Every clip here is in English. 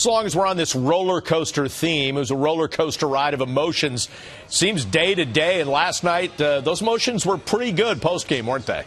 as long as we're on this roller coaster theme, it was a roller coaster ride of emotions. Seems day to day, and last night, those emotions were pretty good post-game, weren't they?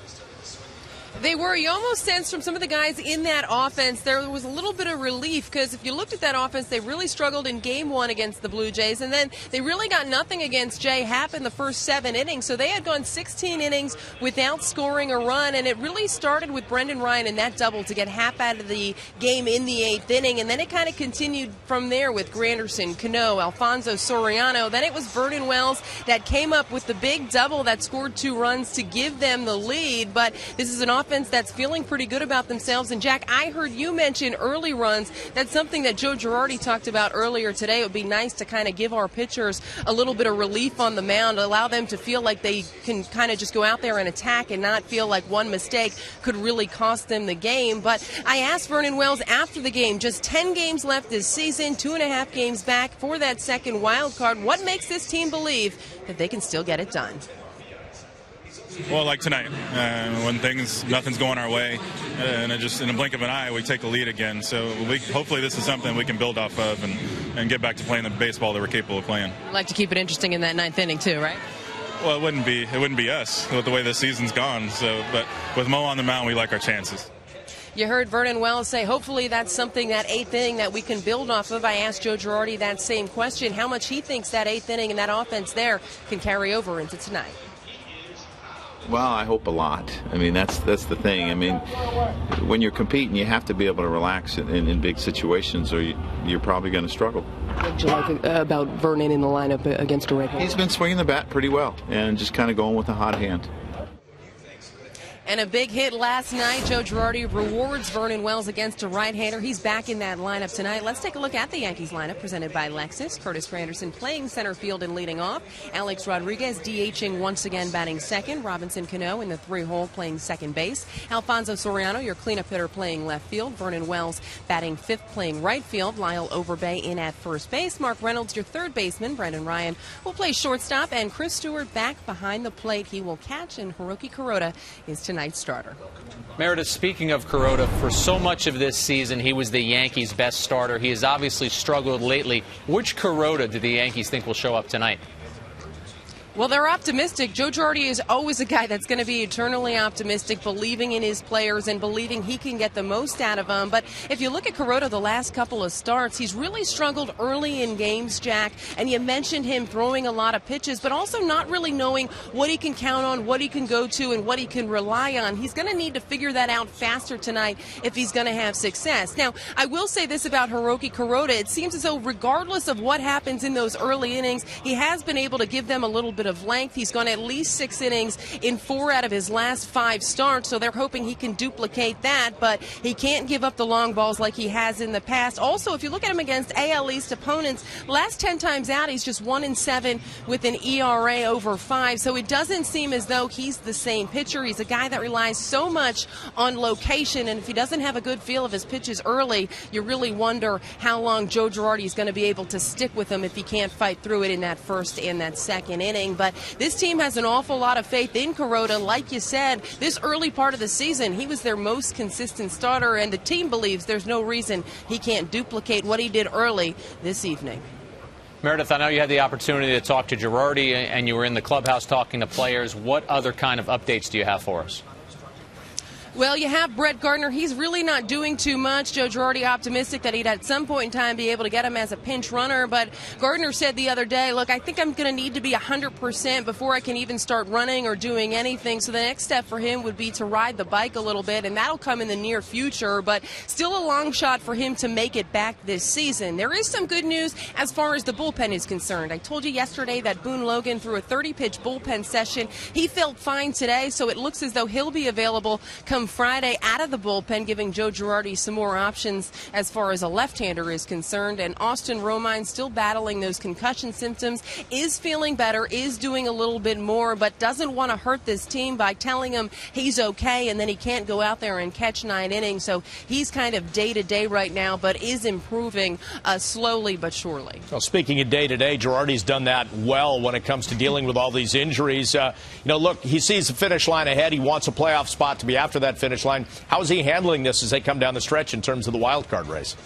They were. You almost sensed from some of the guys in that offense there was a little bit of relief, because if you looked at that offense, they really struggled in Game 1 against the Blue Jays, and then they really got nothing against Jay Happ in the first 7 innings. So they had gone 16 innings without scoring a run, and it really started with Brendan Ryan in that double to get Happ out of the game in the 8th inning, and then it kind of continued from there with Granderson, Cano, Alfonso Soriano. Then it was Vernon Wells that came up with the big double that scored 2 runs to give them the lead. But this is an offense that's feeling pretty good about themselves. And Jack, I heard you mention early runs. That's something that Joe Girardi talked about earlier today. It would be nice to kind of give our pitchers a little bit of relief on the mound, allow them to feel like they can kind of just go out there and attack and not feel like one mistake could really cost them the game. But I asked Vernon Wells after the game, just 10 games left this season, 2.5 games back for that second wild card. What makes this team believe that they can still get it done? Well, like tonight, when nothing's going our way, and just in a blink of an eye, we take the lead again. So hopefully this is something we can build off of and get back to playing the baseball that we're capable of playing. Like to keep it interesting in that 9th inning too, right? Well, it wouldn't be us with the way this season's gone. But with Mo on the mound, we like our chances. You heard Vernon Wells say hopefully that's something, that 8th inning, that we can build off of. I asked Joe Girardi that same question, how much he thinks that 8th inning and that offense there can carry over into tonight. Well, I hope a lot. I mean, that's the thing. I mean, when you're competing, you have to be able to relax in big situations, or you're probably going to struggle. What did you like about Vernon in the lineup against a right-hander? He's been swinging the bat pretty well and just kind of going with a hot hand. And a big hit last night. Joe Girardi rewards Vernon Wells against a right-hander. He's back in that lineup tonight. Let's take a look at the Yankees lineup presented by Lexus. Curtis Granderson playing center field and leading off. Alex Rodriguez DHing once again, batting second. Robinson Cano in the 3-hole playing second base. Alfonso Soriano, your cleanup hitter, playing left field. Vernon Wells batting 5th, playing right field. Lyle Overbay in at first base. Mark Reynolds, your third baseman. Brendan Ryan will play shortstop. And Chris Stewart back behind the plate. He will catch, and Hiroki Kuroda is tonight's starter. Meredith, speaking of Kuroda, for so much of this season, he was the Yankees' best starter. He has obviously struggled lately. Which Kuroda do the Yankees think will show up tonight? Well, they're optimistic. Joe Girardi is always a guy that's going to be eternally optimistic, believing in his players and believing he can get the most out of them. But if you look at Kuroda the last couple of starts, he's really struggled early in games, Jack. And you mentioned him throwing a lot of pitches, but also not really knowing what he can count on, what he can go to, and what he can rely on. He's going to need to figure that out faster tonight if he's going to have success. Now, I will say this about Hiroki Kuroda. It seems as though regardless of what happens in those early innings, he has been able to give them a little bit of length. He's gone at least 6 innings in 4 out of his last 5 starts, so they're hoping he can duplicate that, but he can't give up the long balls like he has in the past. Also, if you look at him against AL East opponents, last 10 times out, he's just 1-7 with an ERA over 5, so it doesn't seem as though he's the same pitcher. He's a guy that relies so much on location, and if he doesn't have a good feel of his pitches early, you really wonder how long Joe Girardi is going to be able to stick with him if he can't fight through it in that first and that second inning. But this team has an awful lot of faith in Kuroda. Like you said, this early part of the season, he was their most consistent starter, and the team believes there's no reason he can't duplicate what he did early this evening. Meredith, I know you had the opportunity to talk to Girardi, and you were in the clubhouse talking to players. What other kind of updates do you have for us? Well, you have Brett Gardner. He's really not doing too much. Joe Girardi optimistic that he'd at some point in time be able to get him as a pinch runner. But Gardner said the other day, look, I think I'm going to need to be 100% before I can even start running or doing anything. So the next step for him would be to ride the bike a little bit, and that'll come in the near future. But still a long shot for him to make it back this season. There is some good news as far as the bullpen is concerned. I told you yesterday that Boone Logan threw a 30-pitch bullpen session. He felt fine today, so it looks as though he'll be available come Friday out of the bullpen, giving Joe Girardi some more options as far as a left-hander is concerned. And Austin Romine, still battling those concussion symptoms, is feeling better, is doing a little bit more, but doesn't want to hurt this team by telling him he's okay and then he can't go out there and catch 9 innings. So he's kind of day-to-day right now, but is improving slowly but surely. Well, speaking of day-to-day, Girardi's done that well when it comes to dealing with all these injuries. Look, he sees the finish line ahead. He wants a playoff spot to be after that finish line. How is he handling this as they come down the stretch in terms of the wild card race?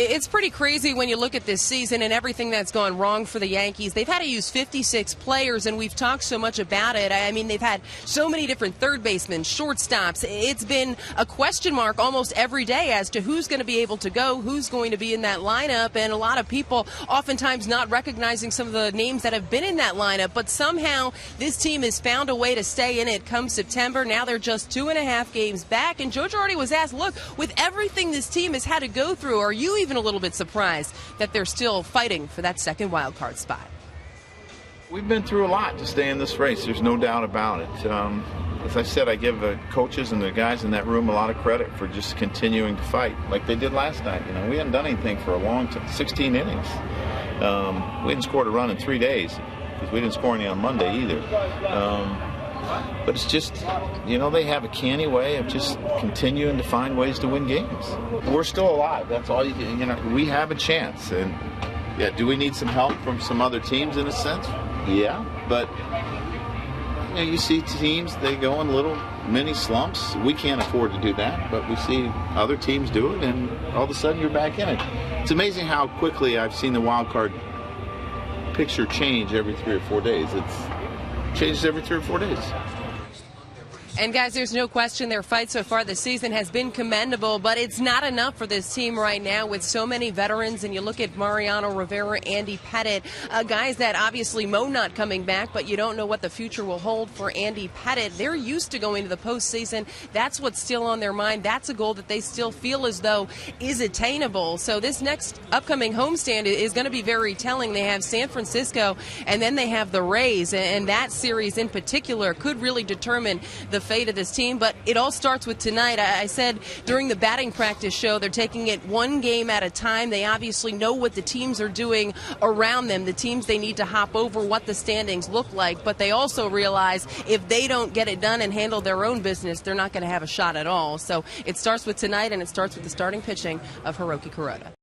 It's pretty crazy when you look at this season and everything that's gone wrong for the Yankees. They've had to use 56 players, and we've talked so much about it. I mean, they've had so many different third basemen, shortstops. It's been a question mark almost every day as to who's going to be able to go, who's going to be in that lineup, and a lot of people oftentimes not recognizing some of the names that have been in that lineup. But somehow this team has found a way to stay in it come September. Now they're just 2.5 games back, and Joe Girardi was asked, look, with everything this team has had to go through, are you even a little bit surprised that they're still fighting for that second wild card spot? We've been through a lot to stay in this race. There's no doubt about it. As I said, I give the coaches and the guys in that room a lot of credit for just continuing to fight like they did last night. You know, we hadn't done anything for a long time, 16 innings. We hadn't scored a run in 3 days because we didn't score any on Monday either. But it's just, you know, they have a canny way of just continuing to find ways to win games. We're still alive. That's all you can, you know, we have a chance. And, yeah, do we need some help from some other teams in a sense? Yeah. But, you know, you see teams, they go in little mini slumps. We can't afford to do that, but we see other teams do it, and all of a sudden you're back in it. It's amazing how quickly I've seen the wild card picture change every 3 or 4 days. It's changes every 3 or 4 days. And, guys, there's no question their fight so far this season has been commendable, but it's not enough for this team right now with so many veterans. And you look at Mariano Rivera, Andy Pettitte, guys that obviously Mo not coming back, but you don't know what the future will hold for Andy Pettitte. They're used to going to the postseason. That's what's still on their mind. That's a goal that they still feel as though is attainable. So this next upcoming homestand is going to be very telling. They have San Francisco, and then they have the Rays, and that series in particular could really determine the fate of this team. But it all starts with tonight. I said during the batting practice show, they're taking it one game at a time. They obviously know what the teams are doing around them, the teams they need to hop over, what the standings look like. But they also realize if they don't get it done and handle their own business, they're not going to have a shot at all. So it starts with tonight, and it starts with the starting pitching of Hiroki Kuroda.